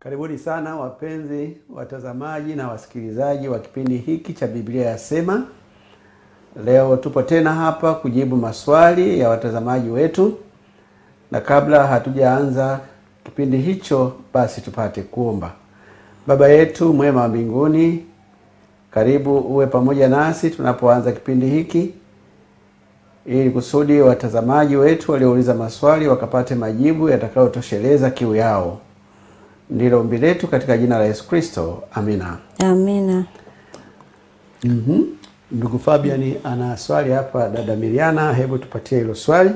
Karibuni sana wapenzi watazamaji na wasikilizaji wa kipindi hiki cha Biblia Yasema. Leo tupo tena hapa kujibu maswali ya watazamaji wetu. Na kabla hatujaanza kipindi hicho, basi tupate kuomba. Baba yetu mwema wa mbinguni, karibu uwe pamoja nasi tunapoanza kipindi hiki, ili kusudi watazamaji wetu waliouliza maswali wakapate majibu yatakayotosheleza kiu yao. Ndilo ombi letu katika jina la Yesu Kristo. Amina. Amina. Ndugu Fabian ana swali hapa. Dada Miriana, hebu tupatie hilo swali.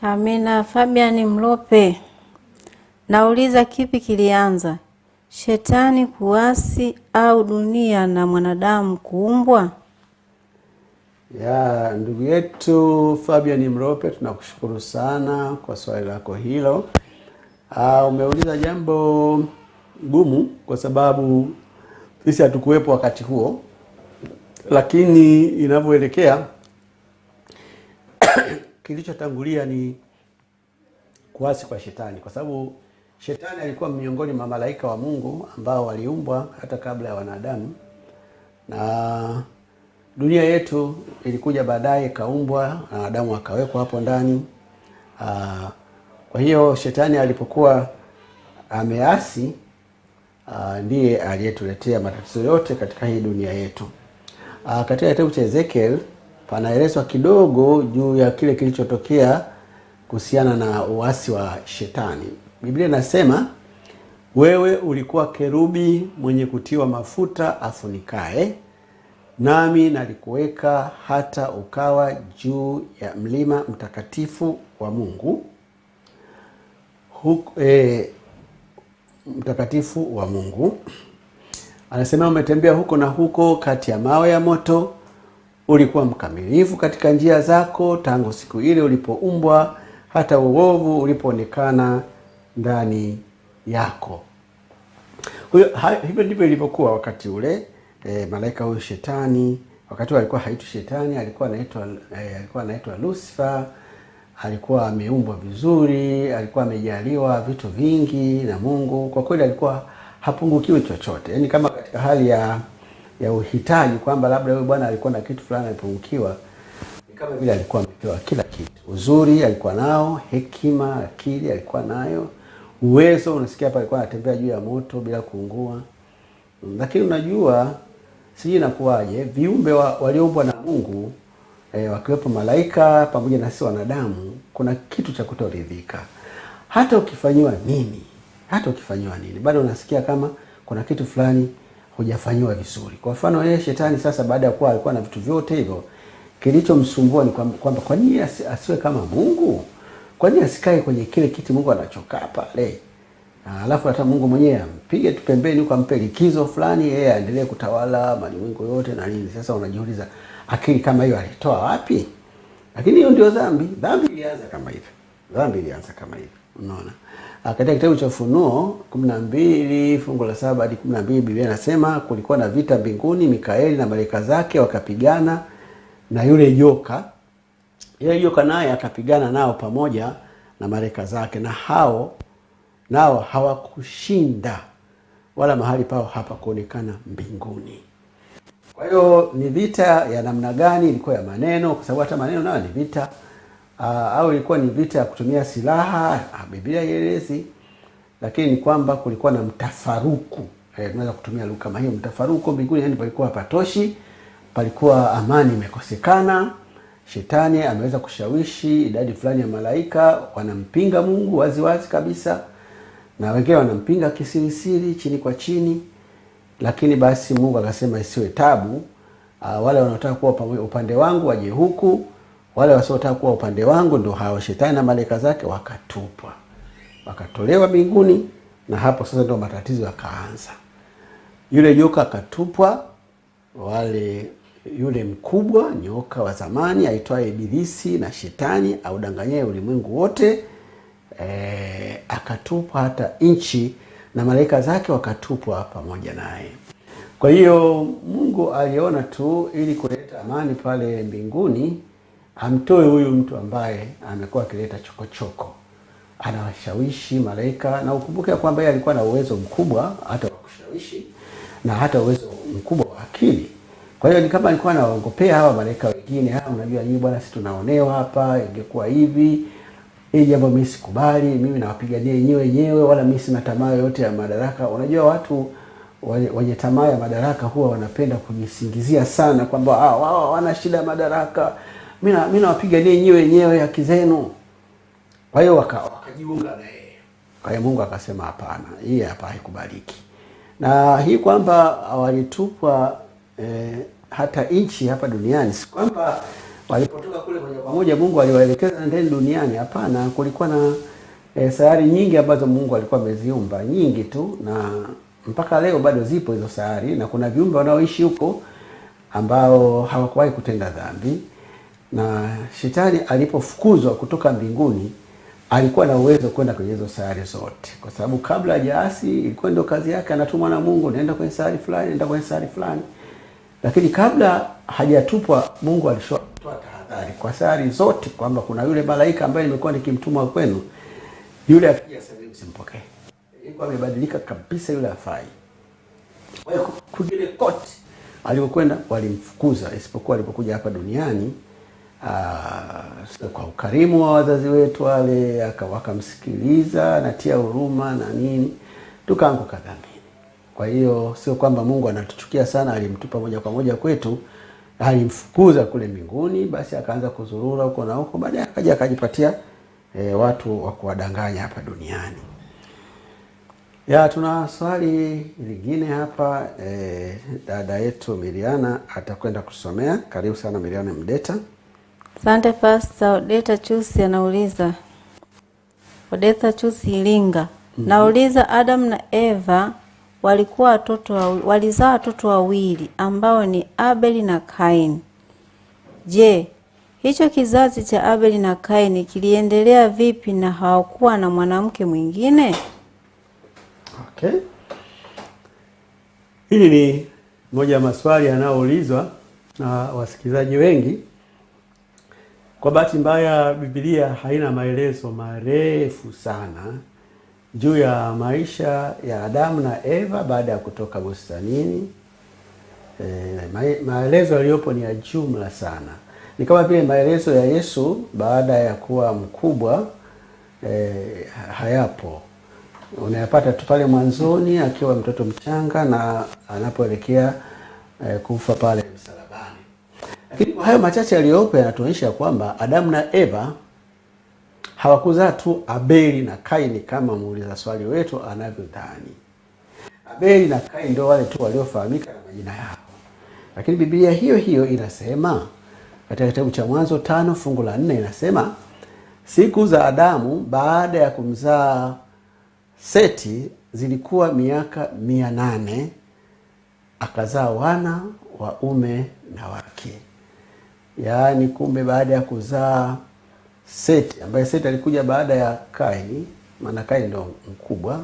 Amina. Fabian Mlope, nauliza kipi kilianza, shetani kuasi au dunia na mwanadamu kuumbwa? Ya ndugu yetu Fabian Mlope, tunakushukuru sana kwa swali lako hilo. Umeuliza jambo gumu kwa sababu sisi hatukuwepo wakati huo, lakini inavyoelekea kilichotangulia ni kuasi kwa shetani, kwa sababu shetani alikuwa miongoni mwa malaika wa Mungu ambao waliumbwa hata kabla ya wanadamu, na dunia yetu ilikuja baadaye kaumbwa na wanadamu wakawekwa hapo ndani. Kwa hiyo shetani alipokuwa ameasi, ndiye aliyetuletea matatizo yote katika hii dunia yetu. Katika kitabu cha Ezekiel panaelezwa kidogo juu ya kile kilichotokea kuhusiana na uasi wa shetani. Biblia inasema, wewe ulikuwa kerubi mwenye kutiwa mafuta afunikae, nami nalikuweka hata ukawa juu ya mlima mtakatifu wa Mungu. Mtakatifu wa Mungu. Anasema umetembea huko na huko kati ya mawe ya moto, ulikuwa mkamilifu katika njia zako tangu siku ile ulipoumbwa hata uovu ulipoonekana ndani yako. Hivyo ndivyo ilivyokuwa wakati ule. Malaika huyu shetani, wakati ule alikuwa haitwi shetani, alikuwa anaitwa Lucifer. Alikuwa ameumbwa vizuri, alikuwa amejaliwa vitu vingi na Mungu. Kwa kweli alikuwa hapungukiwi chochote. Yaani kama katika hali ya uhitaji kwamba labda wewe bwana alikuwa na kitu fulani alipungukiwa, ni kama vile alikuwa amepewa kila kitu. Uzuri alikuwa nao, hekima, akili alikuwa nayo, uwezo. Unasikia hapa alikuwa anatembea juu ya moto bila kuungua. Lakini unajua siji nakuaje, viumbe walioumbwa na Mungu, wakiwepo malaika pamoja na sisi wanadamu, kuna kitu cha kutoridhika. Hata ukifanywa nini, bado unasikia kama kuna kitu fulani hujafanywa vizuri. Kwa mfano yeye shetani sasa, baada ya kuwa alikuwa na vitu vyote hivyo, kilichomsumbua ni kwamba kwa nini asiwe kama Mungu? Kwa nini asikae kwenye kile kiti Mungu anachokaa pale? Alafu hata Mungu mwenyewe ampige tu pembeni huko, ampe likizo fulani, yeye aendelee kutawala malimwengu yote na nini. Sasa unajiuliza akili kama hiyo alitoa wapi? Lakini hiyo ndio dhambi. Dhambi ilianza kama hivi. Unaona? Katika kitabu cha Ufunuo 12 fungu la 7 hadi 12, Biblia inasema kulikuwa na vita mbinguni, Mikaeli na malaika zake wakapigana na yule joka. Yule joka naye akapigana nao pamoja na malaika zake, na nao hawakushinda, wala mahali pao hapa kuonekana mbinguni. Kwa hiyo ni vita ya namna gani? Ilikuwa ya maneno, kwa sababu hata maneno nayo ni vita. Au ilikuwa ni vita ya kutumia silaha? Biblia haielezi. Lakini ni kwamba kulikuwa na mtafaruku. Tunaweza kutumia lugha kama hiyo, mtafaruku mbinguni. Yani palikuwa hapatoshi, palikuwa amani imekosekana. Shetani ameweza kushawishi idadi fulani ya malaika, wanampinga Mungu wazi kabisa, na wengine wanampinga kisirisiri, chini kwa chini. Lakini basi Mungu akasema isiwe tabu, wale wanaotaka kuwa upande wangu waje huku, wale wasiotaka kuwa upande wangu ndio hao. Shetani na malaika zake wakatupwa, wakatolewa mbinguni, na hapo sasa ndio matatizo yakaanza. Yule joka akatupwa, yule mkubwa nyoka wa zamani aitwaye Ibilisi na Shetani audanganyaye ulimwengu wote, akatupwa, hata nchi na malaika zake wakatupwa pamoja naye. Kwa hiyo Mungu aliona tu ili kuleta amani pale mbinguni, amtoe huyu mtu ambaye amekuwa akileta chokochoko. anawashawishi malaika, na ukumbuke kwamba yeye alikuwa na uwezo mkubwa hata wa kushawishi na hata uwezo mkubwa wa akili. Kwa hiyo ni kama alikuwa anaongopea hawa malaika wengine, unajua nyinyi bwana, sisi tunaonewa hapa, ingekuwa hivi, hii jambo mimi sikubali, mimi nawapigania wenyewe, wala mimi sina tamaa yote ya madaraka. Unajua watu wenye tamaa ya madaraka huwa wanapenda kujisingizia sana kwamba wao wana shida ya madaraka, mimi nawapigania wenyewe haki zenu. Kwa hiyo wakajiunga na yeye. Kwa hiyo Mungu akasema hapana, hii hapa haikubaliki. Na hii kwamba walitupwa hata nchi hapa duniani, si kwamba walipotoka kule moja kwa moja Mungu aliwaelekeza ndani duniani. Hapana, kulikuwa na sayari nyingi ambazo Mungu alikuwa ameziumba, nyingi tu, na mpaka leo bado zipo hizo sayari, na kuna viumbe wanaoishi huko ambao hawakuwahi kutenda dhambi. Na Shetani alipofukuzwa kutoka mbinguni alikuwa na uwezo kwenda kwenye hizo sayari zote, kwa sababu kabla hajaasi ilikuwa ndio kazi yake, anatumwa na Mungu, nenda kwenye sayari fulani, nenda kwenye sayari fulani. Lakini kabla hajatupwa, Mungu alitoa tahadhari kwa sayari zote kwamba kuna yule malaika ambaye nimekuwa nikimtuma kwenu, yule akija sasa msimpokee. Ilikuwa amebadilika kabisa, yule afai. Kwa hiyo kujile kote alipokwenda walimfukuza, isipokuwa alipokuja hapa duniani kwa ukarimu wa wazazi wetu wale, wakamsikiliza, natia huruma na nini, tukaanguka dhambini. Kwa hiyo sio kwamba Mungu anatuchukia sana, alimtupa moja kwa moja kwetu, alimfukuza kule mbinguni, basi akaanza kuzurura huko na huko, baadaye akaja akajipatia watu wa kuwadanganya hapa duniani. Tuna swali lingine hapa, dada yetu Miriana atakwenda kusomea. Karibu sana Miriana Mdeta. Asante Pastor. Odeta Chusi anauliza, Odeta Chusi Ilinga, nauliza, Adam na Eva walizaa watoto wawili ambao ni Abeli na Kaini. Je, hicho kizazi cha Abeli na Kaini kiliendelea vipi na hawakuwa na mwanamke mwingine? Okay. Hili ni moja ya maswali yanayoulizwa na wasikilizaji wengi. Kwa bahati mbaya Biblia haina maelezo marefu sana juu ya maisha ya Adamu na Eva baada ya kutoka bustanini. Maelezo yaliyopo ni ya jumla sana. Ni kama vile maelezo ya Yesu baada ya kuwa mkubwa hayapo. Unayapata tu pale mwanzoni akiwa mtoto mchanga na anapoelekea kufa pale msalabani. Lakini kwa hayo machache yaliyopo yanatuonyesha kwamba Adamu na Eva hawakuzaa tu Abeli na Kaini kama muuliza swali wetu anavyodhani. Abeli na Kaini ndio wale tu waliofahamika na majina yao. Lakini Biblia hiyo hiyo inasema katika kitabu cha Mwanzo 5 fungu la 4 inasema, siku za Adamu baada ya kumzaa Seti zilikuwa miaka 800, akazaa wana waume na wake. Yaani kumbe baada ya kuzaa Seti, ambaye Seti alikuja baada ya Kaini, maana Kaini ndo mkubwa,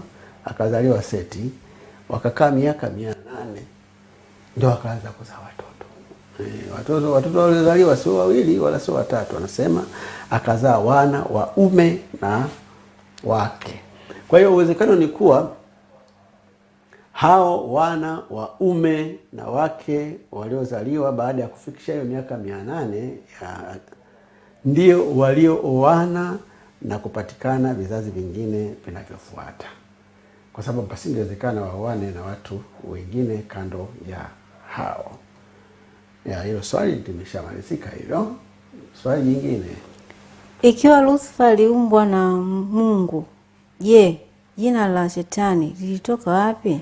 akazaliwa Seti, wakakaa miaka 800 ndio akaanza kuzaa watoto. Watoto walizaliwa sio wawili wala sio watatu, anasema akazaa wana waume na wake. Kwa hiyo uwezekano ni kuwa hao wana waume na wake waliozaliwa baada ya kufikisha hiyo miaka 800 ndio waliooana na kupatikana vizazi vingine vinavyofuata. Kwa sababu pasingewezekana waoane na watu wengine kando ya hao. Hilo swali limeshamalizika hilo. Swali nyingine. Ikiwa Lucifer aliumbwa na Mungu, je, jina la Shetani lilitoka wapi?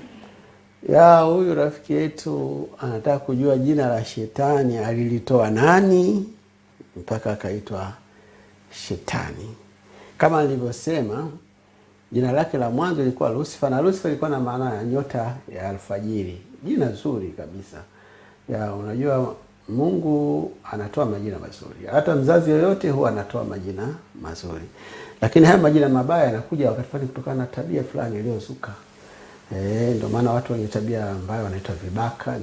Huyu rafiki yetu anataka kujua jina la Shetani alilitoa nani mpaka akaitwa Shetani. Kama nilivyosema, jina lake la mwanzo lilikuwa Lucifer, na Lucifer ilikuwa na maana ya nyota ya alfajiri. Jina zuri kabisa. Unajua Mungu anatoa majina mazuri. Hata mzazi yoyote huwa anatoa majina mazuri. Lakini haya majina mabaya yanakuja wakati fulani kutokana na tabia fulani iliyozuka. Ndio maana watu wenye tabia ambayo wanaitwa vibaka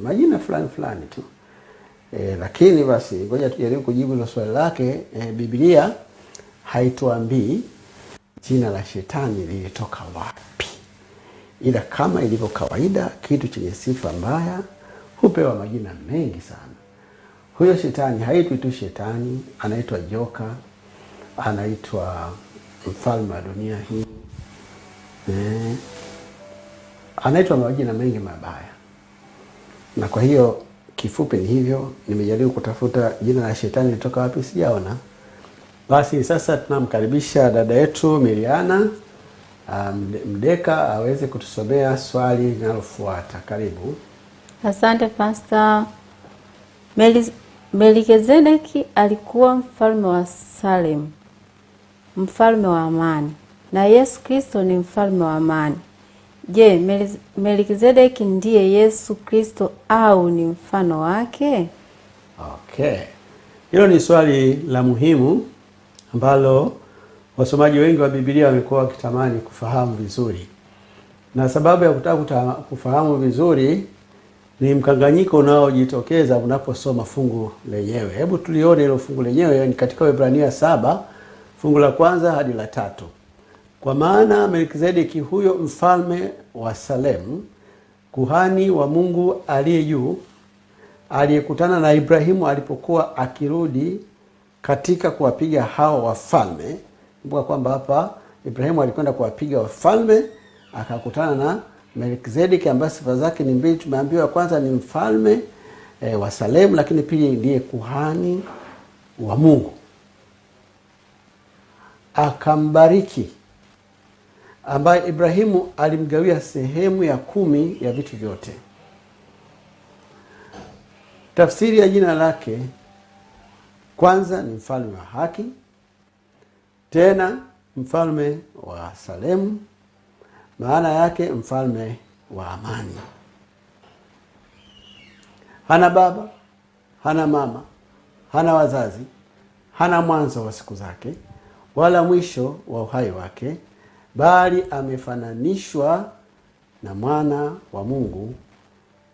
majina fulani tu. Lakini basi ngoja tujaribu kujibu hilo swali lake. Biblia haituambii jina la shetani lilitoka wapi. Ila kama ilivyo kawaida, kitu chenye sifa mbaya hupewa majina mengi sana. Huyo shetani haitwi tu shetani, anaitwa joka, anaitwa mfalme wa dunia hii, anaitwa majina mengi mabaya. Na kwa hiyo kifupi ni hivyo. Nimejaribu kutafuta jina la shetani litoka wapi, sijaona. Basi sasa tunamkaribisha dada yetu Miliana Mdeka aweze kutusomea swali linalofuata. Karibu. Asante Pastor. Melkizedeki alikuwa mfalme wa Salem, mfalme wa amani, na Yesu Kristo ni mfalme wa amani. Je, Melkizedeki ndiye Yesu Kristo au ni mfano wake? Okay. Hilo ni swali la muhimu ambalo wasomaji wengi wa Biblia wamekuwa wakitamani kufahamu vizuri. Na sababu ya kutaka kufahamu vizuri ni mkanganyiko unaojitokeza unaposoma fungu lenyewe. Hebu tulione hilo fungu lenyewe, ni katika Waebrania 7 fungu la 1 hadi la 3. Kwa maana Melkizedeki huyo mfalme wa Salem, kuhani wa Mungu aliye juu, aliyekutana na Ibrahimu alipokuwa akirudi katika kuwapiga hao wafalme. Kumbuka kwamba hapa Ibrahimu alikwenda kuwapiga wafalme, akakutana na Melkizedeki ambaye sifa zake ni mbili. Tumeambiwa kwanza ni mfalme wa Salem, lakini pili ndiye kuhani wa Mungu. Akambariki, ambaye Ibrahimu alimgawia sehemu ya 10 ya vitu vyote. Tafsiri ya jina lake kwanza ni mfalme wa haki, tena mfalme wa Salemu, maana yake mfalme wa amani. Hana baba, hana mama, hana wazazi, hana mwanzo wa siku zake wala mwisho wa uhai wake, bali amefananishwa na mwana wa Mungu,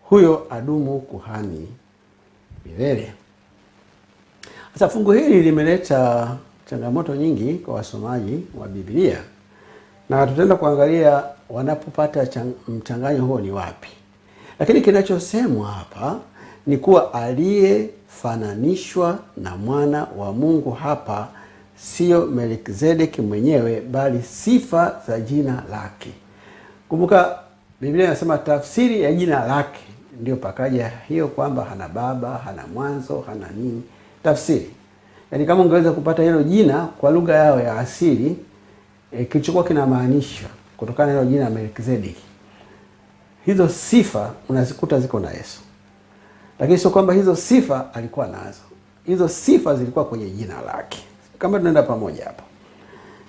huyo adumu kuhani milele. Sasa fungu hili limeleta changamoto nyingi kwa wasomaji wa Biblia, na tutaenda kuangalia wanapopata mchanganyo huo ni wapi. Lakini kinachosemwa hapa ni kuwa aliyefananishwa na mwana wa Mungu hapa sio Melkizedeki mwenyewe, bali sifa za jina lake. Kumbuka Biblia inasema tafsiri ya jina lake, ndio pakaja hiyo kwamba hana baba, hana mwanzo, hana nini. Tafsiri, yaani kama ungeweza kupata hilo jina kwa lugha yao ya asili, kilichokuwa kinamaanisha kutokana na hilo jina Melkizedeki, hizo sifa unazikuta ziko na Yesu. Lakini sio kwamba hizo sifa alikuwa nazo. Hizo sifa zilikuwa kwenye jina lake. Kama tunaenda pamoja hapa.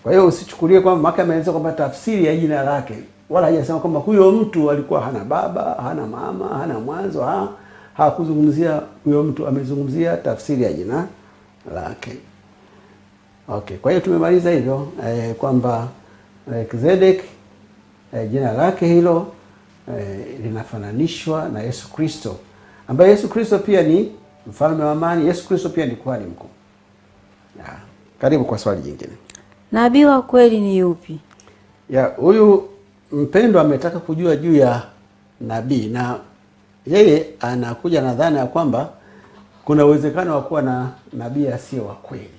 Kwa hiyo usichukulie kwamba maka ameeleza kwamba tafsiri ya jina lake, wala hajasema kwamba huyo mtu alikuwa hana baba, hana mama, hana mwanzo. Hakuzungumzia huyo mtu, amezungumzia tafsiri ya jina lake. Okay, kwa hiyo tumemaliza hivyo kwamba Melkizedeki jina lake hilo linafananishwa na Yesu Kristo, ambaye Yesu Kristo pia ni mfalme wa amani. Yesu Kristo pia ni kuhani mkuu. Karibu kwa swali jingine. Nabii wa kweli ni yupi? Huyu mpendwa ametaka kujua juu ya nabii, na yeye anakuja na dhana ya kwamba kuna uwezekano wa kuwa na nabii asiye wa kweli.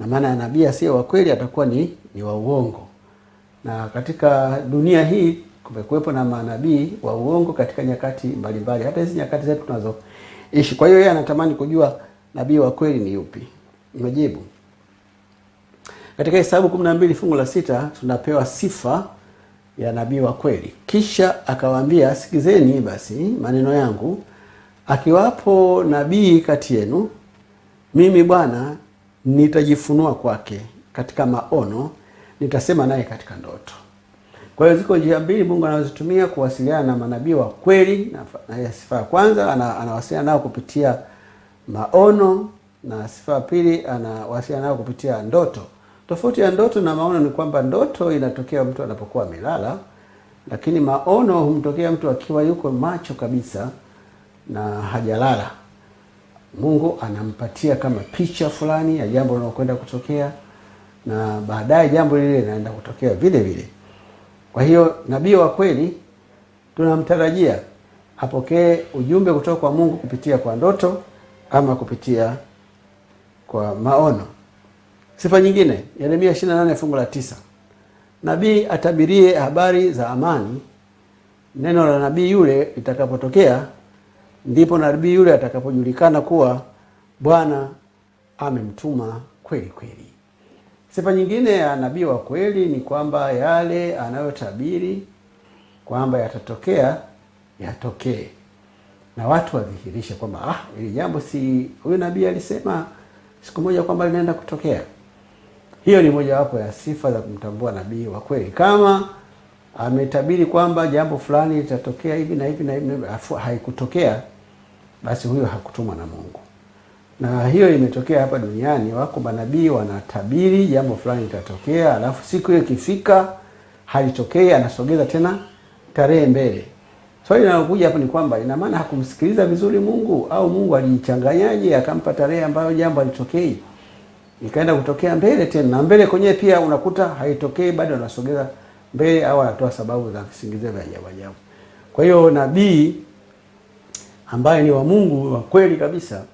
Na maana nabii asiye wa kweli atakuwa ni wa uongo. Na katika dunia hii kumekuwepo na manabii wa uongo katika nyakati mbalimbali, hata hizi nyakati zetu tunazoishi. Kwa hiyo yeye anatamani kujua nabii wa kweli ni yupi. Majibu. Katika Hesabu 12 fungu la 6 tunapewa sifa ya nabii wa kweli. Kisha akawaambia, sikizeni basi maneno yangu, akiwapo nabii kati yenu, mimi Bwana nitajifunua kwake katika maono, nitasema naye katika ndoto. Kwa hiyo ziko njia mbili Mungu anazotumia kuwasiliana na manabii wa kweli. Na sifa ya kwanza anawasiliana nao kupitia maono, na sifa ya pili anawasiliana nao kupitia ndoto. Tofauti ya ndoto na maono ni kwamba ndoto inatokea mtu anapokuwa amelala, lakini maono humtokea mtu akiwa yuko macho kabisa na hajalala. Mungu anampatia kama picha fulani ya jambo linalokwenda kutokea, na baadaye jambo lile linaenda kutokea vile vile. Kwa hiyo nabii wa kweli tunamtarajia apokee ujumbe kutoka kwa Mungu kupitia kwa ndoto ama kupitia kwa maono. Sifa nyingine, Yeremia 28 fungu la 9. Nabii atabirie habari za amani. Neno la nabii yule litakapotokea, ndipo nabii yule atakapojulikana kuwa Bwana amemtuma kweli kweli. Sifa nyingine ya nabii wa kweli ni kwamba yale anayotabiri kwamba yatatokea yatokee, na watu wadhihirishe kwamba ili jambo si huyu nabii alisema siku moja kwamba linaenda kutokea. Hiyo ni mojawapo ya sifa za kumtambua nabii wa kweli. Kama ametabiri kwamba jambo fulani litatokea hivi na hivi na hivi, haikutokea, basi huyo hakutumwa na Mungu. Na hiyo imetokea hapa duniani. Wako manabii wanatabiri jambo fulani litatokea, alafu siku hiyo ikifika halitokei, anasogeza tena tarehe mbele. Swali linalokuja hapo ni kwamba ina maana hakumsikiliza vizuri Mungu, au Mungu alijichanganyaje akampa tarehe ambayo jambo halitokei, ikaenda kutokea mbele tena, na mbele kwenyewe pia unakuta haitokei, bado anasogeza mbele, au anatoa sababu za kisingizio vya ajabu. Kwa hiyo nabii ambaye ni wa Mungu wa kweli kabisa,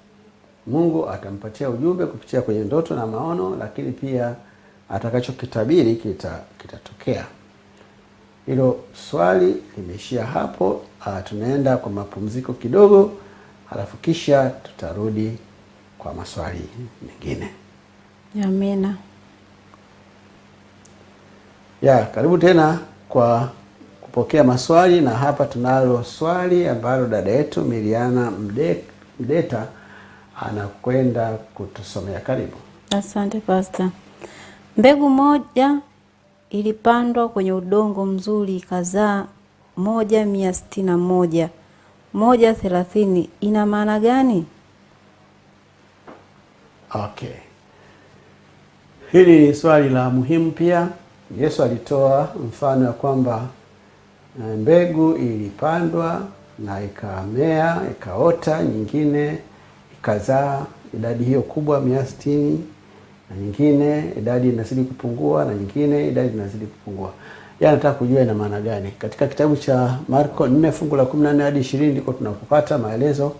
Mungu atampatia ujumbe kupitia kwenye ndoto na maono, lakini pia atakachokitabiri kitatokea. Hilo swali limeishia hapo. Tunaenda kwa mapumziko kidogo, halafu kisha tutarudi kwa maswali mengine. Amina. Karibu tena kwa kupokea maswali, na hapa tunalo swali ambalo dada yetu Miriana Mdeta anakwenda kutusomea. Karibu. Asante Pastor. Mbegu moja ilipandwa kwenye udongo mzuri ikazaa 161, 130. Ina maana gani? Okay. Hili ni swali la muhimu pia. Yesu alitoa mfano ya kwamba mbegu ilipandwa na ikamea, ikaota, nyingine ikazaa idadi hiyo kubwa 160, na nyingine idadi inazidi kupungua, na nyingine idadi inazidi kupungua. Nataka kujua ina maana gani. Katika kitabu cha Marko 4 fungu la 14 hadi 20 ndiko tunapopata maelezo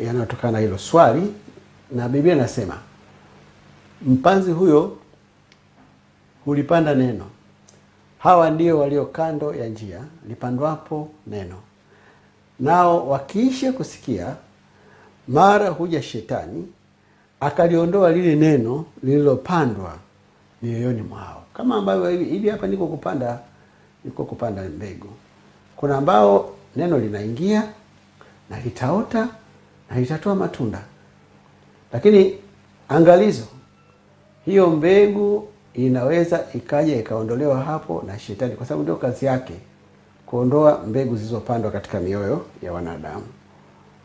yanayotokana na hilo swali, na Biblia inasema mpanzi huyo hulipanda neno. Hawa ndio walio kando ya njia lipandwapo neno. Nao wakiisha kusikia, mara huja shetani akaliondoa lile neno lililopandwa mioyoni mwao. Kama ambavyo hivi hapa niko kupanda mbegu. Kuna ambao neno linaingia na litaota na litatoa matunda. Lakini angalizo, hiyo mbegu inaweza ikaja ikaondolewa hapo na shetani, kwa sababu ndio kazi yake, kuondoa mbegu zilizopandwa katika mioyo ya wanadamu.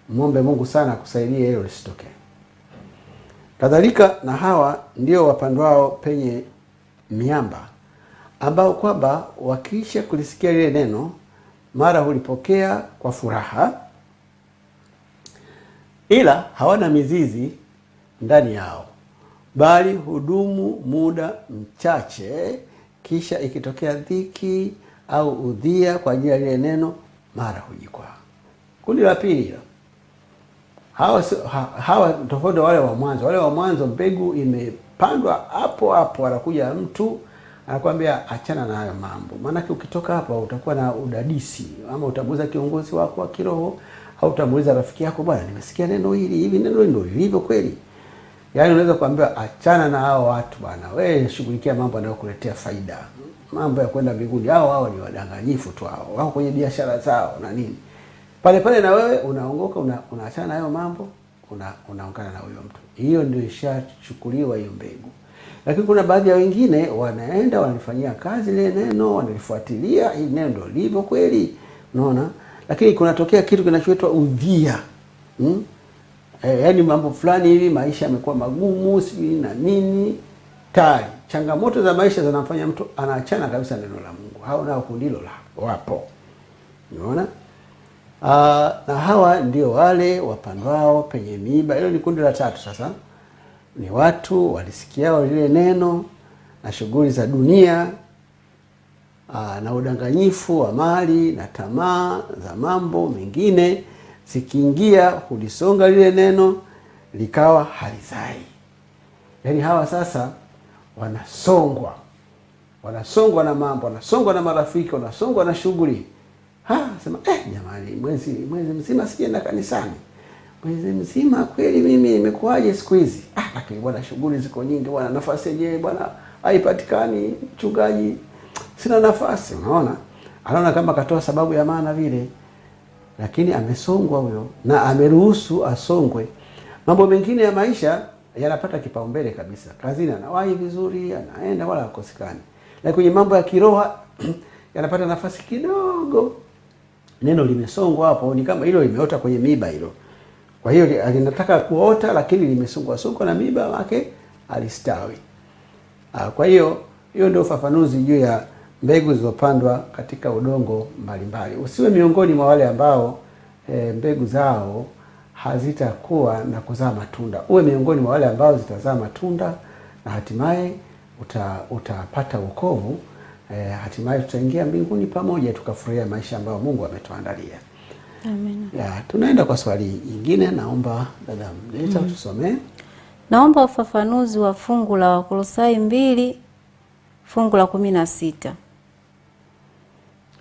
Muombe Mungu sana akusaidie hilo lisitokee. Kadhalika na hawa ndio wapandwao penye miamba, ambao kwamba wakiisha kulisikia lile neno, mara hulipokea kwa furaha, ila hawana mizizi ndani yao, bali hudumu muda mchache, kisha ikitokea dhiki au udhia kwa ajili ya lile neno, mara hujikwaa. Kundi la pili, hawa tofauti wale wa mwanzo. Wale wa mwanzo mbegu imepandwa hapo hapo, anakuja mtu anakuambia achana na hayo mambo. Maana ukitoka hapa utakuwa na udadisi, ama utamuuliza kiongozi wako wa kiroho, au utamuuliza rafiki yako, bwana nimesikia neno hili, hivi neno ndio lilivyo kweli? Unaweza kuambia achana na hao watu bwana, wewe shughulikia mambo yanayokuletea faida. Mambo ya kwenda mbinguni, hao ni wadanganyifu tu, hao wako kwenye biashara zao na nini. Pale na wewe unaongoka, unaachana na hayo mambo, unaungana na huyo mtu. Hiyo ndio ishachukuliwa hiyo mbegu. Lakini kuna baadhi ya wengine wanaenda wanalifanyia kazi ile neno, wanalifuatilia, hii neno ndio lilivyo kweli. Unaona? Lakini kunatokea kitu kinachoitwa udhia. Yaani mambo fulani hivi, maisha yamekuwa magumu, sijui na nini. Tayari changamoto za maisha zinamfanya mtu anaachana kabisa neno la Mungu. Hao nao kundi hilo wapo. Unaona? Na hawa ndio wale wapandwao penye miiba. Hilo ni kundi la tatu sasa. ni watu walisikia lile neno na shughuli za dunia na udanganyifu wa mali na tamaa za mambo mengine zikiingia, hulisonga lile neno likawa halizai. Yaani hawa sasa wanasongwa na mambo, wanasongwa na marafiki, wanasongwa na shughuli. Sema jamani, mwezi mzima sijaenda kanisani. Mwezi mzima kweli mimi nimekuaje siku hizi? Lakini bwana shughuli ziko nyingi bwana, nafasi yenyewe bwana haipatikani, mchungaji sina nafasi. Unaona? Anaona kama katoa sababu ya maana vile. Lakini amesongwa huyo na ameruhusu asongwe. Mambo mengine ya maisha yanapata kipaumbele kabisa. Kazini anawahi vizuri, anaenda wala hakosekani. Lakini kwenye mambo ya kiroho yanapata nafasi kidogo. Neno limesongwa hapo, ni kama hilo limeota kwenye miba hilo. Kwa hiyo alinataka kuota lakini limesongwa na miba wake alistawi. Kwa hiyo ndio ufafanuzi juu ya mbegu zilizopandwa katika udongo mbalimbali. Usiwe miongoni mwa wale ambao mbegu zao hazitakuwa na kuzaa matunda. Uwe miongoni mwa wale ambao zitazaa matunda na hatimaye utapata wokovu. Hatimaye tutaingia mbinguni pamoja tukafurahia maisha ambayo Mungu ametuandalia. Amen. Tunaenda kwa swali lingine. Naomba dada Mleta tusomee. Naomba ufafanuzi wa fungu la Wakolosai 2 fungu la 16.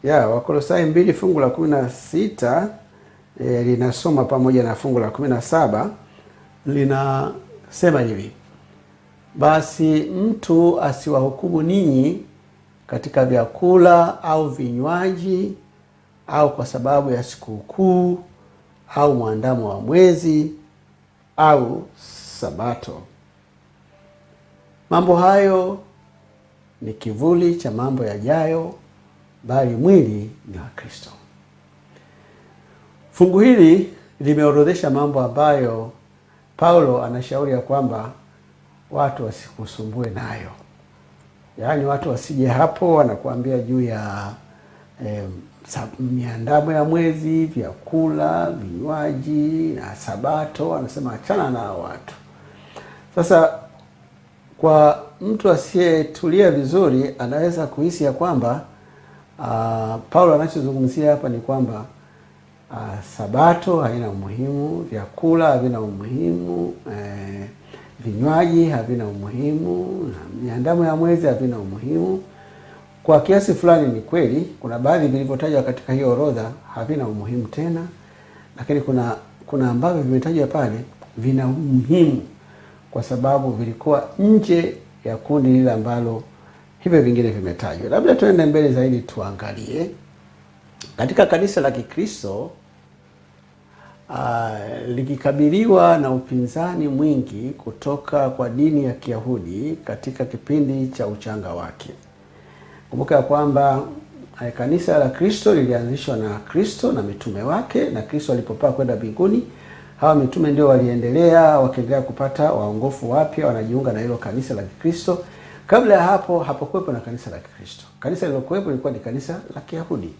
Wakolosai 2 fungu la 16 linasoma pamoja na fungu la 17. Linasema hivi: basi mtu asiwahukumu ninyi katika vyakula au vinywaji au kwa sababu ya sikukuu au mwandamo wa mwezi au Sabato. Mambo hayo ni kivuli cha mambo yajayo, bali mwili ni wa Kristo. Fungu hili limeorodhesha mambo ambayo Paulo anashauri ya kwamba watu wasikusumbue nayo. Yaani watu wasije hapo wanakuambia juu ya miandamo ya mwezi, vyakula, vinywaji na Sabato, anasema achana na watu. Sasa kwa mtu asiyetulia vizuri anaweza kuhisi ya kwamba Paulo anachozungumzia hapa ni kwamba Sabato haina umuhimu, vyakula havina umuhimu, vinywaji havina umuhimu, na miandamo ya mwezi havina umuhimu. Kwa kiasi fulani ni kweli, kuna baadhi vilivyotajwa katika hiyo orodha havina umuhimu tena, lakini kuna ambavyo vimetajwa pale vina umuhimu kwa sababu vilikuwa nje ya kundi lile ambalo hivyo vingine vimetajwa. Labda tuende mbele zaidi tuangalie katika kanisa la Kikristo likikabiliwa na upinzani mwingi kutoka kwa dini ya Kiyahudi katika kipindi cha uchanga wake. Kumbuka kwamba kanisa la Kristo lilianzishwa na Kristo na mitume wake, na Kristo alipopaa kwenda mbinguni, hawa mitume ndio waliendelea wakaendelea kupata waongofu wapya, wanajiunga na hilo kanisa la Kristo. Kabla ya hapo hapakuwepo na kanisa la Kristo. Kanisa lilokuwepo lilikuwa ni kanisa la Kiyahudi.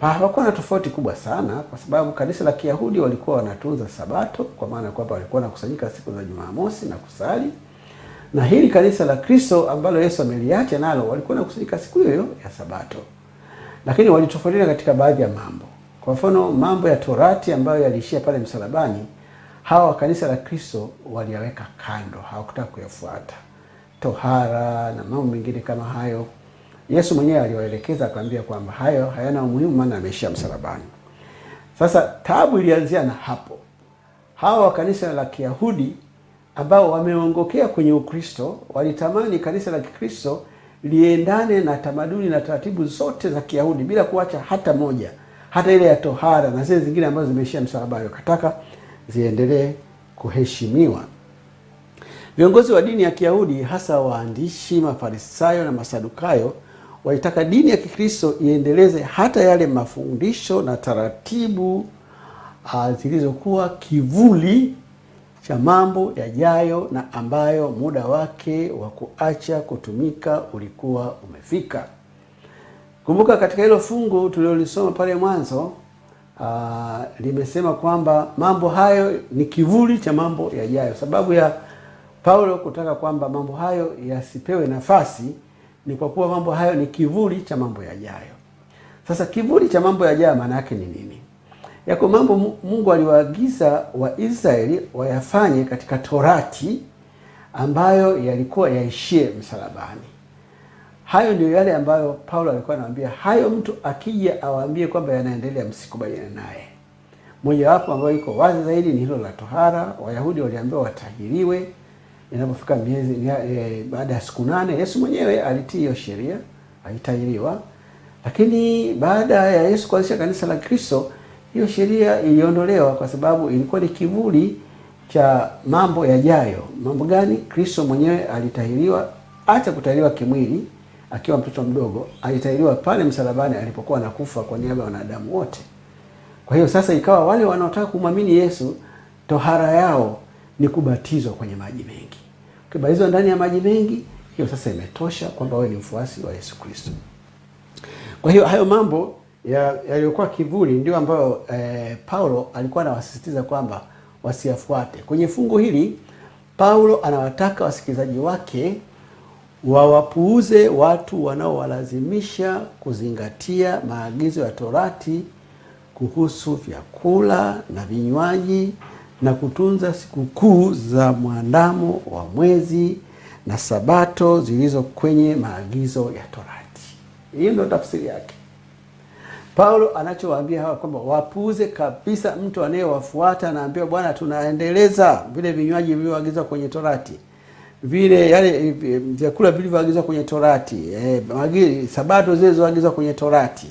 Hapakuwa na tofauti kubwa sana, kwa sababu kanisa la Kiyahudi walikuwa wanatunza Sabato, kwa maana kwamba walikuwa wanakusanyika siku za Jumamosi na kusali. Na hili kanisa la Kristo ambalo Yesu ameliacha nalo walikuwa wanakusanyika siku hiyo ya Sabato. Lakini walitofautiana katika baadhi ya mambo. Kwa mfano, mambo ya Torati ambayo yaliishia pale msalabani, hawa kanisa la Kristo waliyaweka kando, hawakutaka kuyafuata. Tohara na mambo mengine kama hayo, Yesu mwenyewe aliwaelekeza akamwambia kwamba hayo hayana umuhimu, maana ameishia msalabani. Sasa taabu ilianzia na hapo. Hawa kanisa la Kiyahudi ambao wameongokea kwenye Ukristo walitamani kanisa la Kikristo liendane na tamaduni na taratibu zote za Kiyahudi bila kuacha hata moja, hata ile ya tohara na zile zingine ambazo zimeishia msalabani, wakataka ziendelee kuheshimiwa. Viongozi wa dini ya Kiyahudi, hasa waandishi, Mafarisayo na Masadukayo, walitaka dini ya Kikristo iendeleze hata yale mafundisho na taratibu zilizokuwa kivuli cha mambo yajayo na ambayo muda wake wa kuacha kutumika ulikuwa umefika. Kumbuka katika hilo fungu tulilolisoma pale mwanzo, limesema kwamba mambo hayo ni kivuli cha mambo yajayo. Sababu ya Paulo kutaka kwamba mambo hayo yasipewe nafasi ni kwa kuwa mambo hayo ni kivuli cha mambo yajayo. Sasa kivuli cha mambo yajayo maana yake ni nini? Yako mambo Mungu aliwaagiza Waisraeli wayafanye katika Torati ambayo yalikuwa yaishie msalabani. Hayo ndio yale ambayo Paulo alikuwa anawaambia hayo mtu akija awaambie kwamba yanaendelea, msikubaliane naye. Moja wapo ambayo iko wazi zaidi ni hilo la tohara. Wayahudi waliambiwa watahiriwe inapofika miezi baada ya siku 8. Yesu mwenyewe alitii hiyo sheria, alitahiriwa. Lakini baada ya Yesu kuanzisha kanisa la Kristo, hiyo sheria iliondolewa kwa sababu ilikuwa ni kivuli cha mambo yajayo. Mambo gani? Kristo mwenyewe alitahiriwa, acha kutahiriwa kimwili akiwa mtoto mdogo, alitahiriwa pale msalabani alipokuwa anakufa kwa niaba ya wanadamu wote. Kwa hiyo sasa ikawa wale wanaotaka kumwamini Yesu, tohara yao ni kubatizwa kwenye maji mengi. Ukibatizwa ndani ya maji mengi, hiyo sasa imetosha kwamba wewe ni mfuasi wa Yesu Kristo. Kwa hiyo hayo mambo yaliyokuwa kivuli ndio ambayo Paulo alikuwa anawasisitiza kwamba wasiyafuate. Kwenye fungu hili Paulo anawataka wasikilizaji wake wawapuuze watu wanaowalazimisha kuzingatia maagizo ya Torati kuhusu vyakula na vinywaji na kutunza sikukuu za mwandamo wa mwezi na sabato zilizo kwenye maagizo ya Torati. Hiyo ndio tafsiri yake. Paulo anachowaambia hawa kwamba wapuuze kabisa mtu anayewafuata, anaambia bwana, tunaendeleza vile vinywaji vilivyoagizwa kwenye Torati, vile yale vyakula vilivyoagizwa kwenye Torati, sabato zilizoagizwa kwenye Torati.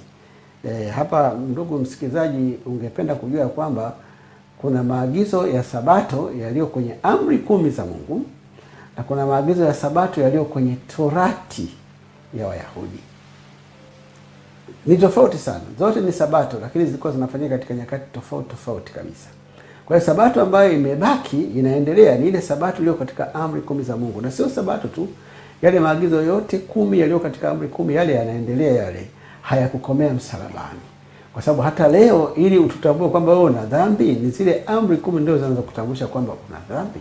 Hapa ndugu msikilizaji, ungependa kujua kwamba kuna maagizo ya sabato yaliyo kwenye amri 10 za Mungu na kuna maagizo ya sabato yaliyo kwenye Torati ya Wayahudi. Ni tofauti sana. Zote ni sabato, lakini zilikuwa zinafanyika katika nyakati tofauti kabisa. Kwa hiyo sabato ambayo imebaki inaendelea ni ile sabato iliyo katika amri 10 za Mungu. Na sio sabato tu, yale maagizo yote 10 yaliyo katika amri 10 yale yanaendelea, yale hayakukomea msalabani. Kwa sababu hata leo ili ututambue kwamba wewe una dhambi, ni zile amri 10 ndio zinaanza kutambulisha kwamba una dhambi.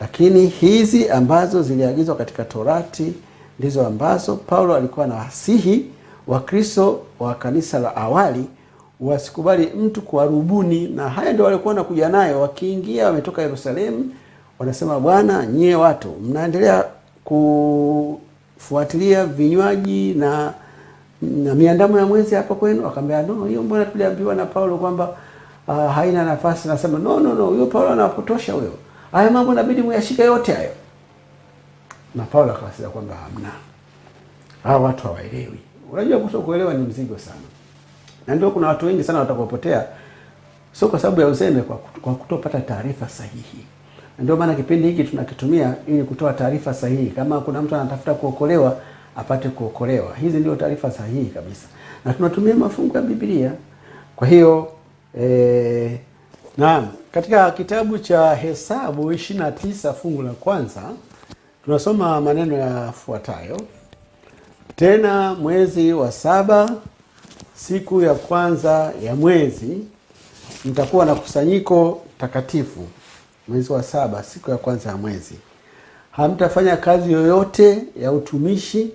Lakini hizi ambazo ziliagizwa katika Torati ndizo ambazo Paulo alikuwa anawasihi Wakristo wa kanisa la awali wasikubali mtu kuwarubuni, na haya ndio walikuwa wanakuja nayo. Wakiingia wametoka Yerusalemu, wanasema bwana, nyie watu mnaendelea kufuatilia vinywaji na miandamo ya mwezi hapa kwenu. Akamwambia no, hiyo mbona tuliambiwa na Paulo kwamba haina nafasi. Nasema no, huyo Paulo anapotosha huyo. Haya mambo inabidi muyashike yote hayo. Na Paulo akawasema kwamba hamna. Hawa watu hawaelewi. Unajua kutokuelewa ni mzigo sana. Na ndio kuna watu wengi sana watakapotea, sio kwa sababu ya uzembe, kwa kutopata taarifa sahihi. Ndio maana kipindi hiki tunakitumia ili kutoa taarifa sahihi. Kama kuna mtu anatafuta kuokolewa, apate kuokolewa. Hizi ndio taarifa sahihi kabisa. Na tunatumia mafungu ya Biblia. Kwa hiyo naam, katika kitabu cha Hesabu 29 fungu la 1 tunasoma maneno yafuatayo: tena mwezi wa 7 siku ya kwanza ya mwezi mtakuwa na kusanyiko takatifu. Mwezi wa 7 siku ya kwanza ya mwezi hamtafanya kazi yoyote ya utumishi,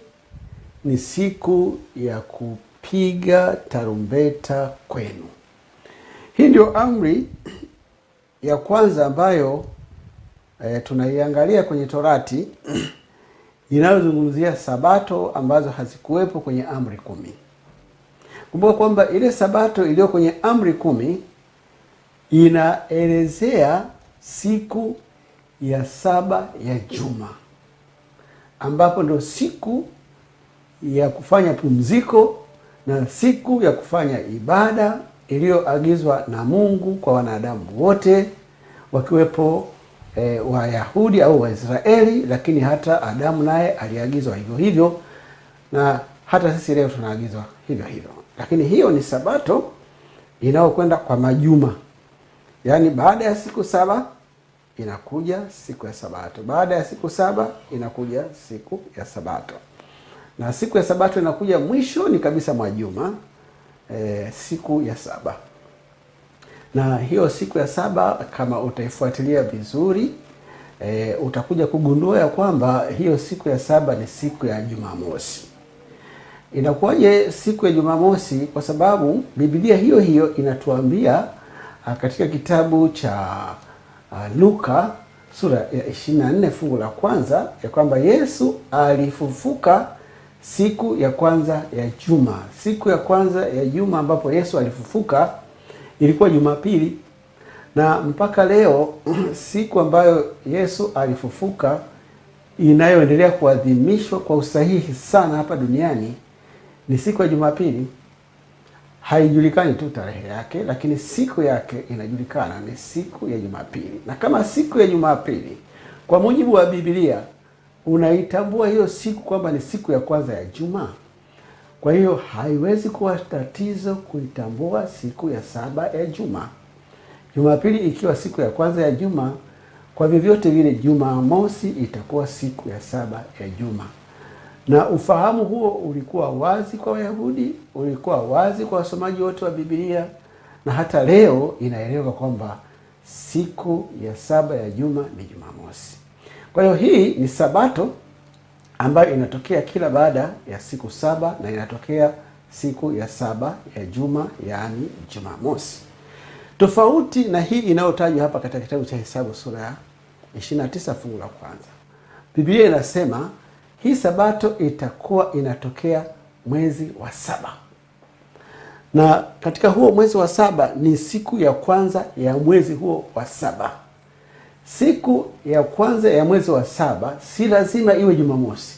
ni siku ya kupiga tarumbeta kwenu. Hii ndio amri ya kwanza ambayo tunaiangalia kwenye Torati inayozungumzia sabato ambazo hazikuwepo kwenye amri 10. Kumbuka kwamba ile sabato iliyo kwenye amri 10 inaelezea siku ya 7 ya juma, ambapo ndio siku ya kufanya pumziko na siku ya kufanya ibada iliyoagizwa na Mungu kwa wanadamu wote, wakiwepo Wayahudi au Waisraeli, lakini hata Adamu naye aliagizwa hivyo hivyo, na hata sisi leo tunaagizwa hivyo hivyo. Lakini hiyo ni sabato inayokwenda kwa majuma. Yaani baada ya siku 7 inakuja siku ya sabato. Baada ya siku 7 inakuja siku ya sabato. Na siku ya sabato inakuja mwishoni kabisa mwa juma, siku ya 7. Na hiyo siku ya 7 kama utaifuatilia vizuri, utakuja kugundua ya kwamba hiyo siku ya saba ni siku ya Jumamosi. Inakuwaje siku ya Jumamosi? Kwa sababu Biblia hiyo hiyo inatuambia katika kitabu cha Luka sura ya 24 fungu la kwanza ya kwamba Yesu alifufuka siku ya kwanza ya juma. Siku ya kwanza ya juma ambapo Yesu alifufuka ilikuwa Jumapili, na mpaka leo siku ambayo Yesu alifufuka inayoendelea kuadhimishwa kwa usahihi sana hapa duniani ni siku ya Jumapili. Haijulikani tu tarehe yake, lakini siku yake inajulikana, ni siku ya Jumapili. Na kama siku ya Jumapili kwa mujibu wa Biblia unaitambua hiyo siku kwamba ni siku ya kwanza ya juma, kwa hiyo haiwezi kuwa tatizo kuitambua siku ya saba ya juma. Jumapili ikiwa siku ya kwanza ya juma, kwa vyovyote vile Jumamosi itakuwa siku ya saba ya juma. Na ufahamu huo ulikuwa wazi kwa Wayahudi, ulikuwa wazi kwa wasomaji wote wa Biblia, na hata leo inaeleweka kwamba siku ya saba ya juma ni Jumamosi. Kwa hiyo hii ni sabato ambayo inatokea kila baada ya siku saba, na inatokea siku ya saba ya juma, yaani Jumamosi. Tofauti na hii inayotajwa hapa katika kitabu cha Hesabu sura ya 29 fungu la kwanza. Biblia inasema hii sabato itakuwa inatokea mwezi wa saba. Na katika huo mwezi wa saba ni siku ya kwanza ya mwezi huo wa saba. Siku ya kwanza ya mwezi wa saba si lazima iwe Jumamosi.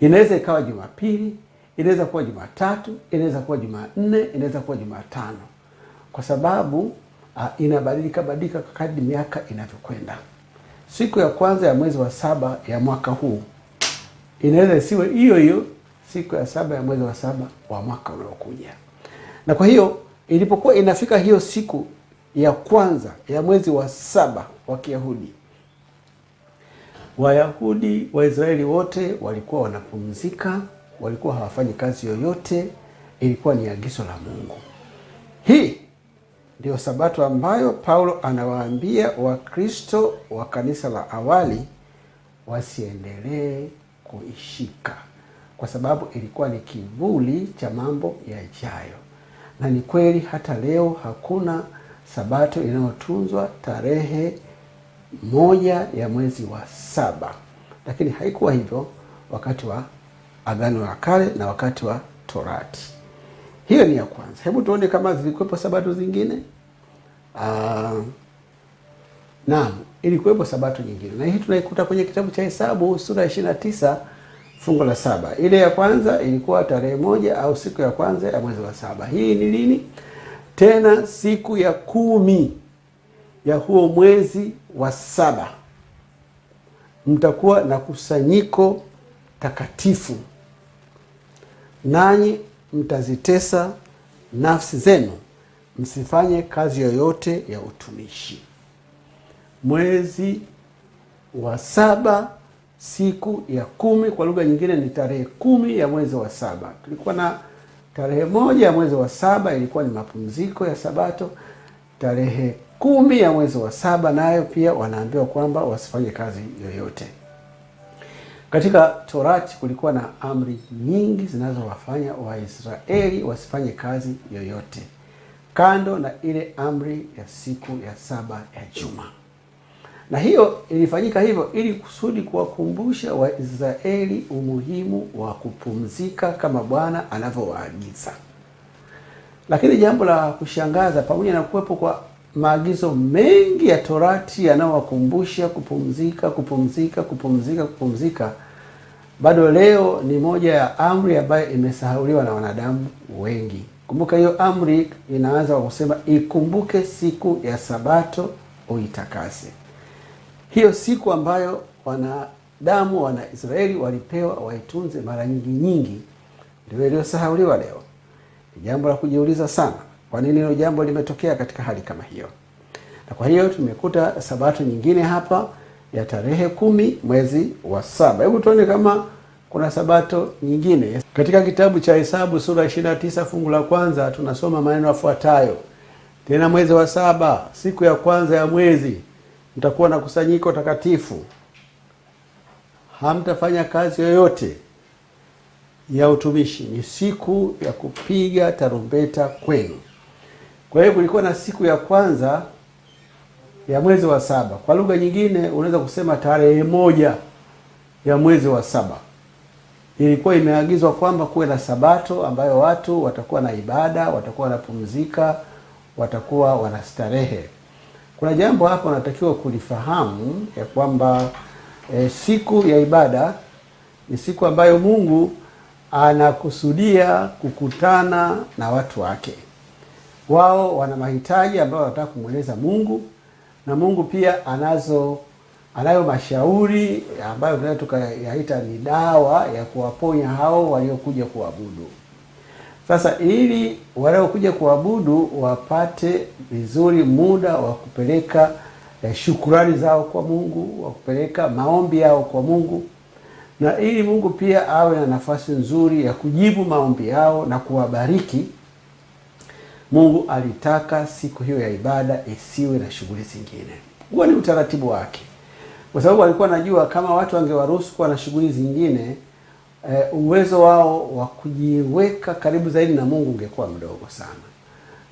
Inaweza ikawa Jumapili, inaweza kuwa Jumatatu, inaweza kuwa Jumanne, inaweza kuwa Jumatano. Kwa sababu inabadilika kadri miaka inavyokwenda. Siku ya kwanza ya mwezi wa saba ya mwaka huu inaweza isiwe hiyo hiyo siku ya saba ya mwezi wa saba wa mwaka unaokuja. Na kwa hiyo ilipokuwa inafika hiyo siku ya kwanza ya mwezi wa saba wa Kiyahudi, Wayahudi wa Israeli wote walikuwa wanapumzika, walikuwa hawafanyi kazi yoyote. Ilikuwa ni agizo la Mungu. Hii ndio sabato ambayo Paulo anawaambia Wakristo wa kanisa la awali wasiendelee kuishika, kwa sababu ilikuwa ni kivuli cha mambo yajayo. Na ni kweli hata leo hakuna sabato inayotunzwa tarehe moja ya mwezi wa saba. Lakini haikuwa hivyo wakati wa Agano la Kale na wakati wa Torati. Hiyo ni ya kwanza. Hebu tuone kama zilikuwepo sabato zingine. Naam, ilikuwepo sabato nyingine. Na hii tunaikuta kwenye kitabu cha Hesabu sura 29 fungu la 7. Ile ya kwanza ilikuwa tarehe moja au siku ya kwanza ya mwezi wa saba. Hii ni lini? Tena siku ya 10 ya huo mwezi wa saba mtakuwa na kusanyiko takatifu, nanyi mtazitesa nafsi zenu, msifanye kazi yoyote ya utumishi. Mwezi wa saba siku ya 10, kwa lugha nyingine ni tarehe 10 ya mwezi wa saba. Tulikuwa na tarehe moja ya mwezi wa saba ilikuwa ni mapumziko ya sabato. Tarehe 10 ya mwezi wa saba nayo pia wanaambiwa kwamba wasifanye kazi yoyote. Katika Torati kulikuwa na amri nyingi zinazowafanya Waisraeli wasifanye kazi yoyote, kando na ile amri ya siku ya saba ya juma. Na hiyo ilifanyika hivyo ili kusudi kuwakumbusha Waisraeli umuhimu wa kupumzika kama Bwana anavyowaagiza. Lakini jambo la kushangaza, pamoja na kuwepo kwa maagizo mengi ya Torati yanayowakumbusha kupumzika, bado leo ni moja ya amri ambayo imesahauliwa na wanadamu wengi. Kumbuka hiyo amri inaanza kwa kusema ikumbuke siku ya sabato uitakase. Hiyo siku ambayo wanadamu wana Israeli walipewa waitunze mara nyingi ndio iliyosahauliwa leo. Ni jambo la kujiuliza sana, kwa nini hilo jambo limetokea katika hali kama hiyo? Na kwa hiyo tumekuta sabato nyingine hapa ya tarehe 10 mwezi wa saba. Hebu tuone kama kuna sabato nyingine. Katika kitabu cha Hesabu sura 29 fungu la kwanza tunasoma maneno yafuatayo: tena mwezi wa saba siku ya kwanza ya mwezi mtakuwa na kusanyiko takatifu, hamtafanya kazi yoyote ya utumishi. Ni siku ya kupiga tarumbeta kwenu. Kwa hiyo kulikuwa na siku ya kwanza ya mwezi wa 7. Kwa lugha nyingine unaweza kusema tarehe 1 ya mwezi wa 7. Ilikuwa imeagizwa kwamba kuwe na sabato ambayo watu watakuwa na ibada, watakuwa wanapumzika, watakuwa wanastarehe. Kuna jambo hapo natakiwa kulifahamu ya kwamba siku ya ibada ni siku ambayo Mungu anakusudia kukutana na watu wake. Wao wana mahitaji ambayo wanataka kumweleza Mungu, na Mungu pia anayo mashauri ambayo tunaweza tukayaita ni dawa ya kuwaponya hao waliokuja kuabudu. Sasa ili waliokuja kuabudu wapate vizuri muda wa kupeleka shukrani zao kwa Mungu, wa kupeleka maombi yao kwa Mungu, na ili Mungu pia awe na nafasi nzuri ya kujibu maombi yao na kuwabariki, Mungu alitaka siku hiyo ya ibada isiwe na shughuli zingine. Huo ni utaratibu wake, kwa sababu alikuwa anajua kama watu wangewaruhusu kuwa na shughuli zingine, uwezo wao wa kujiweka karibu zaidi na Mungu ungekuwa mdogo sana,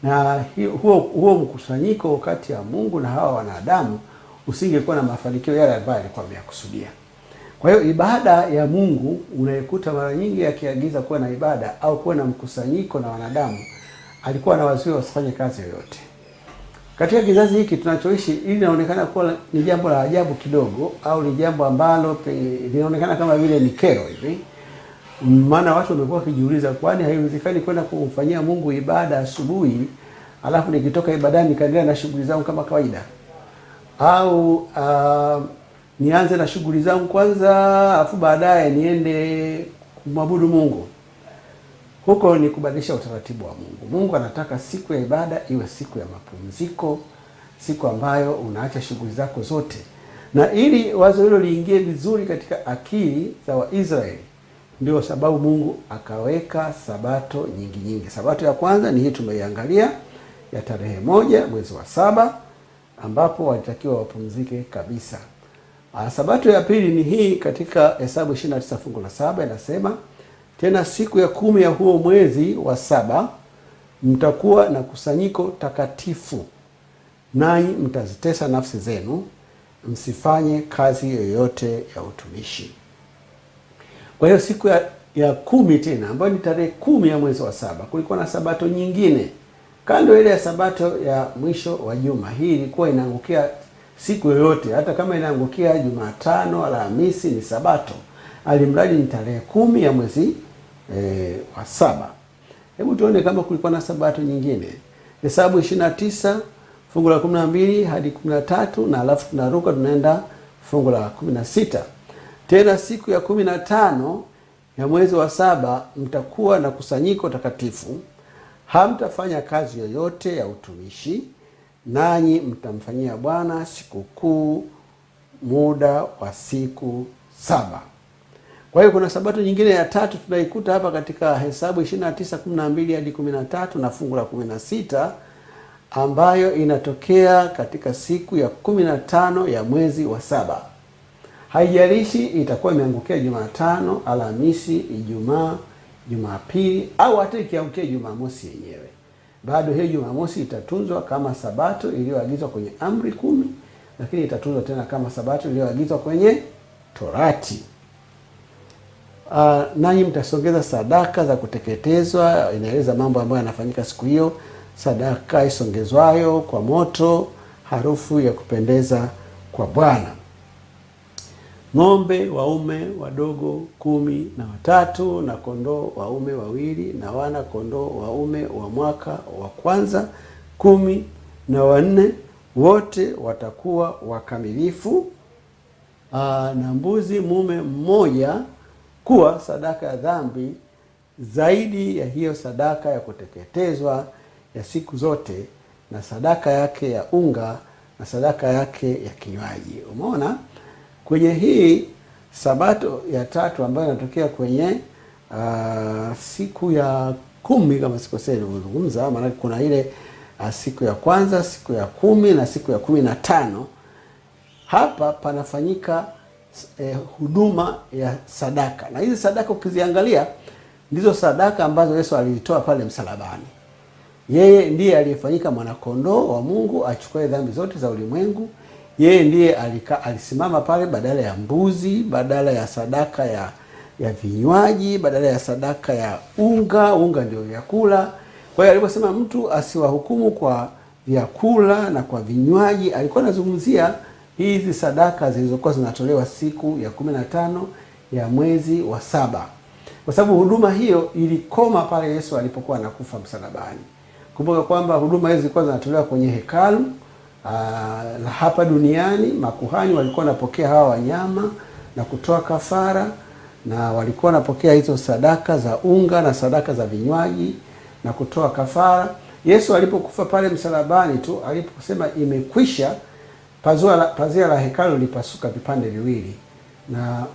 na huo mkusanyiko kati ya Mungu na hawa wanadamu usingekuwa na mafanikio yale ambayo alikuwa ameyakusudia. Kwa hiyo ibada ya Mungu unaikuta mara nyingi akiagiza kuwa na ibada au kuwa na mkusanyiko na wanadamu, alikuwa anawazuia wasifanye kazi yoyote. Katika kizazi hiki tunachoishi, ili linaonekana kuwa ni jambo la ajabu kidogo, au ni jambo ambalo linaonekana kama vile ni kero hivi. Maana watu wamekuwa wakijiuliza, kwani haiwezekani kwenda kumfanyia Mungu ibada asubuhi, alafu nikitoka ibadani nikaendelea na shughuli zangu kama kawaida? Au nianze na shughuli zangu kwanza, alafu baadaye niende kumwabudu Mungu? Huko ni kubadilisha utaratibu wa Mungu. Mungu anataka siku ya ibada iwe siku ya mapumziko, siku ambayo unaacha shughuli zako zote. Na ili wazo hilo liingie vizuri katika akili za Waisraeli, ndio sababu Mungu akaweka sabato nyingi. Sabato ya kwanza ni hii tumeiangalia, ya tarehe 1 mwezi wa 7, ambapo walitakiwa wapumzike kabisa. Sabato ya pili ni hii katika Hesabu 29 fungu la 7, inasema, tena siku ya 10 ya huo mwezi wa 7 mtakuwa na kusanyiko takatifu, nanyi mtazitesa nafsi zenu, msifanye kazi yoyote ya utumishi. Kwa hiyo siku ya 10 tena, ambayo ni tarehe 10 ya mwezi wa 7, kulikuwa na sabato nyingine kando ile ya sabato ya mwisho wa juma. Hii ilikuwa inaangukia siku yoyote, hata kama inaangukia Jumatano, Alhamisi, ni sabato, alimradi ni tarehe 10 ya mwezi wa 7. Hebu tuone kama kulikuwa na sabato nyingine. Hesabu 29 fungu la 12 hadi 13, na alafu tunaruka tunaenda fungu la 16. Tena siku ya 15 ya mwezi wa 7 mtakuwa na kusanyiko takatifu, hamtafanya kazi yoyote ya utumishi, nanyi mtamfanyia Bwana sikukuu muda wa siku 7. Kwa hiyo kuna sabato nyingine ya tatu tunaikuta hapa katika Hesabu 29:12 hadi 13 na fungu la 16, ambayo inatokea katika siku ya 15 ya mwezi wa 7. Haijalishi itakuwa imeangukia Jumatano, Alhamisi, Ijumaa, Jumapili, au hata ikiangukia Jumamosi yenyewe, bado hiyo Jumamosi itatunzwa kama sabato iliyoagizwa kwenye Amri 10, lakini itatunzwa tena kama sabato iliyoagizwa kwenye Torati. Nanyi mtasongeza sadaka za kuteketezwa. Inaeleza mambo ambayo yanafanyika siku hiyo. Sadaka isongezwayo kwa moto, harufu ya kupendeza kwa Bwana. Ng'ombe waume wadogo 13, na kondoo waume 2, na wana kondoo waume wa mwaka wa kwanza 14, wote watakuwa wakamilifu. Na mbuzi mume mmoja kuwa sadaka ya dhambi, zaidi ya hiyo sadaka ya kuteketezwa ya siku zote, na sadaka yake ya unga, na sadaka yake ya kinywaji. Umeona? Kwenye hii sabato ya tatu ambayo inatokea kwenye siku ya 10 kama sikosei nilizungumza, maana kuna ile siku ya kwanza, siku ya 10 na siku ya 15. hapa panafanyika huduma ya sadaka, na hizi sadaka ukiziangalia ndizo sadaka ambazo Yesu alitoa pale msalabani. Yeye ndiye aliyefanyika mwanakondoo wa Mungu achukue dhambi zote za ulimwengu. Yeye ndiye alisimama pale badala ya mbuzi, badala ya sadaka ya vinywaji, badala ya sadaka ya unga. Unga ndio vyakula. Kwa hiyo aliposema mtu asiwahukumu kwa vyakula na kwa vinywaji, alikuwa anazungumzia hizi sadaka zilizokuwa zinatolewa siku ya 15 ya mwezi wa 7. Kwa sababu huduma hiyo ilikoma pale Yesu alipokuwa anakufa msalabani. Kumbuka kwamba huduma hizi zilikuwa zinatolewa kwenye hekalu la hapa duniani. Makuhani walikuwa wanapokea hawa wanyama na kutoa kafara, na walikuwa wanapokea hizo sadaka za unga na sadaka za vinywaji na kutoa kafara. Yesu alipokufa pale msalabani tu, aliposema imekwisha, pazia la hekalu lipasuka vipande viwili, na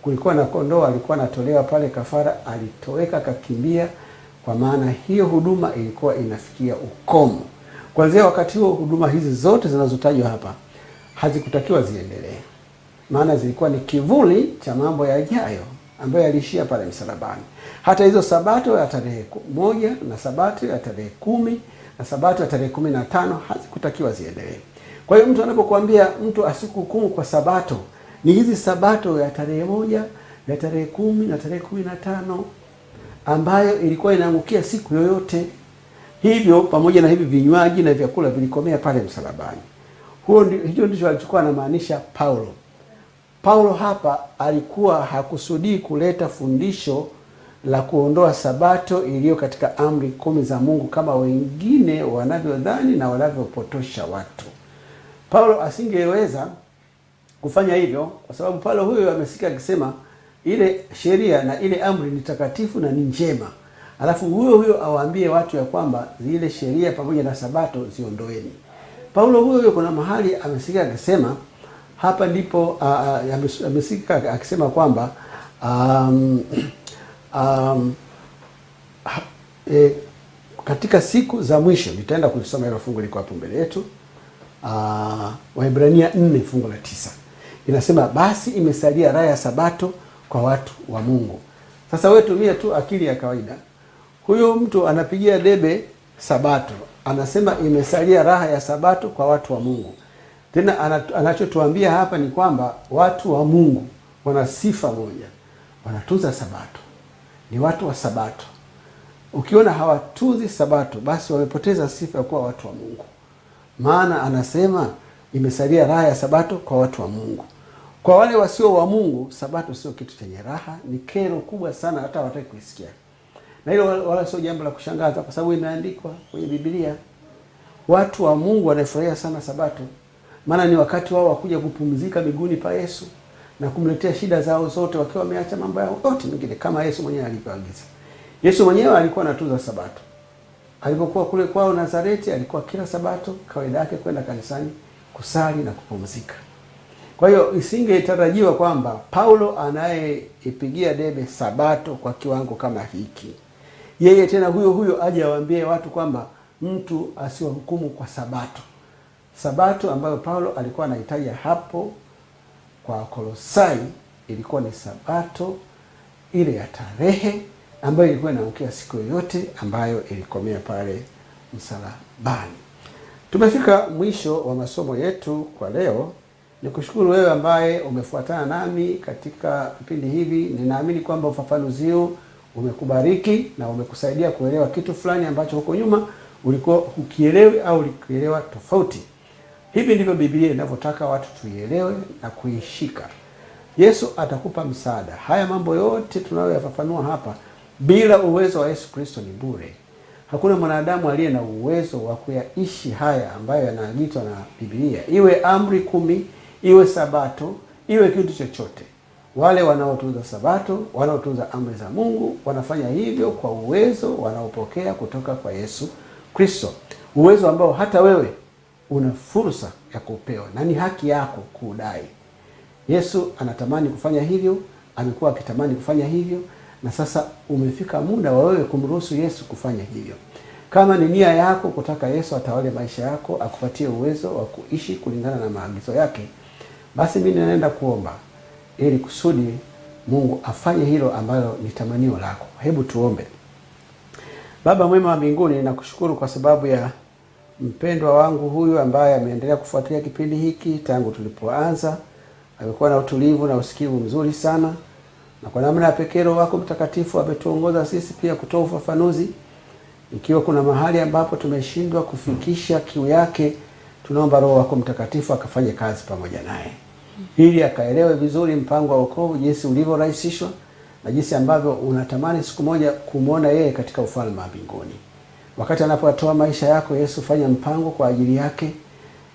kulikuwa na kondoo alikuwa anatolewa pale kafara, alitoweka akakimbia, kwa maana hiyo huduma ilikuwa inafikia ukomo. Kuanzia wakati huo huduma hizi zote zinazotajwa hapa hazikutakiwa ziendelee, maana zilikuwa ni kivuli cha mambo yajayo ambayo yaliishia pale msalabani. Hata hizo sabato ya tarehe 1 na sabato ya tarehe 10 na sabato ya tarehe 15 hazikutakiwa ziendelee. Kwa hiyo mtu anapokuambia mtu asikuhukumu kwa sabato, ni hizi sabato ya tarehe 1, ya tarehe 10 na tarehe 15 ambayo ilikuwa inaangukia siku yoyote. Hivyo pamoja na hivi vinywaji na vyakula vilikomea pale msalabani. Hicho ndicho alichokuwa anamaanisha Paulo. Paulo hapa alikuwa hakusudii kuleta fundisho la kuondoa sabato iliyo katika amri 10 za Mungu kama wengine wanavyodhani na wanavyopotosha watu. Paulo asingeweza kufanya hivyo kwa sababu Paulo huyo amesikia akisema ile sheria na ile amri ni takatifu na ni njema. Alafu huyo awaambie watu ya kwamba zile sheria pamoja na sabato ziondoeni. Paulo huyo kuna mahali amesikia akisema, hapa ndipo amesikia akisema kwamba katika siku za mwisho, nitaenda kulisoma hilo fungu liko hapo mbele yetu, Waebrania 4 fungu la 9. Inasema basi imesalia raha ya sabato kwa watu wa Mungu. Sasa wewe tumia tu akili ya kawaida. Huyo mtu anapigia debe sabato, anasema imesalia raha ya sabato kwa watu wa Mungu. Tena anachotuambia hapa ni kwamba watu wa Mungu wana sifa moja, wanatunza sabato, ni watu wa sabato. Ukiona hawatunzi sabato, basi wamepoteza sifa ya kuwa watu wa Mungu. Maana anasema imesalia raha ya sabato kwa watu wa Mungu. Kwa wale wasio wa Mungu, sabato sio kitu chenye raha, ni kero kubwa sana, hata hawataki kuisikia. Na hilo wala sio jambo la kushangaza kwa sababu imeandikwa kwenye Biblia. Watu wa Mungu wanafurahia sana sabato, maana ni wakati wao wa kuja kupumzika miguuni pa Yesu na kumletea shida zao zote wakiwa wameacha mambo yao yote mengine kama Yesu mwenyewe alivyoagiza. Yesu mwenyewe alikuwa anatunza sabato. Alipokuwa kule kwao Nazareti, alikuwa kila sabato kawaida yake kwenda kanisani kusali na kupumzika. Kwa hiyo isingetarajiwa kwamba Paulo anayeipigia debe sabato kwa kiwango kama hiki, yeye tena huyo aje awaambie watu kwamba mtu asiwahukumu kwa sabato. Sabato ambayo Paulo alikuwa anahitaji hapo kwa Kolosai ilikuwa ni sabato ile ya tarehe ambayo ilikuwa inaangukia siku yoyote ambayo ilikomea pale msalabani. Tumefika mwisho wa masomo yetu kwa leo. Nikushukuru wewe ambaye umefuatana nami katika vipindi hivi. Ninaamini kwamba ufafanuzi huu umekubariki na umekusaidia kuelewa kitu fulani ambacho huko nyuma ulikuwa ukielewi au ulikielewa tofauti. Hivi ndivyo Biblia inavyotaka watu tuielewe na kuishika. Yesu atakupa msaada. Haya mambo yote tunayoyafafanua hapa bila uwezo wa Yesu Kristo ni bure. Hakuna mwanadamu aliye na uwezo wa kuyaishi haya ambayo yanaagizwa na Biblia. Iwe amri 10, iwe sabato, iwe kitu chochote. Wale wanaotunza sabato, wanaotunza amri za Mungu, wanafanya hivyo kwa uwezo wanaopokea kutoka kwa Yesu Kristo. Uwezo ambao hata wewe una fursa ya kupewa na ni haki yako kudai. Yesu anatamani kufanya hivyo, amekuwa akitamani kufanya hivyo, na sasa umefika muda wa wewe kumruhusu Yesu kufanya hivyo. Kama ni nia yako kutaka Yesu atawale maisha yako, akupatie uwezo wa kuishi kulingana na maagizo yake, Basi mimi ninaenda kuomba ili kusudi Mungu afanye hilo ambalo ni tamanio lako. Hebu tuombe. Baba mwema wa mbinguni, nakushukuru kwa sababu ya mpendwa wangu huyu ambaye ameendelea kufuatilia kipindi hiki tangu tulipoanza. Amekuwa na utulivu na usikivu mzuri sana, na kwa namna ya pekee Roho wako Mtakatifu ametuongoza sisi pia kutoa ufafanuzi. Ikiwa kuna mahali ambapo tumeshindwa kufikisha kiu yake, tunaomba Roho wako Mtakatifu akafanye kazi pamoja naye, ili akaelewe vizuri mpango wa wokovu, jinsi ulivyorahisishwa na jinsi ambavyo unatamani siku moja kumuona yeye katika ufalme wa mbinguni. Wakati anapotoa maisha yako, Yesu, fanya mpango kwa ajili yake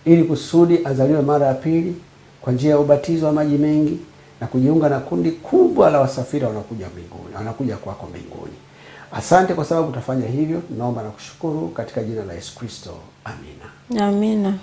ili kusudi azaliwe mara ya pili kwa njia ya ubatizo wa maji mengi na kujiunga na kundi kubwa la wasafiri wanakuja mbinguni, wanakuja kwako mbinguni. Asante kwa sababu utafanya hivyo. Naomba na kushukuru katika jina la Yesu Kristo. Amina. Amina.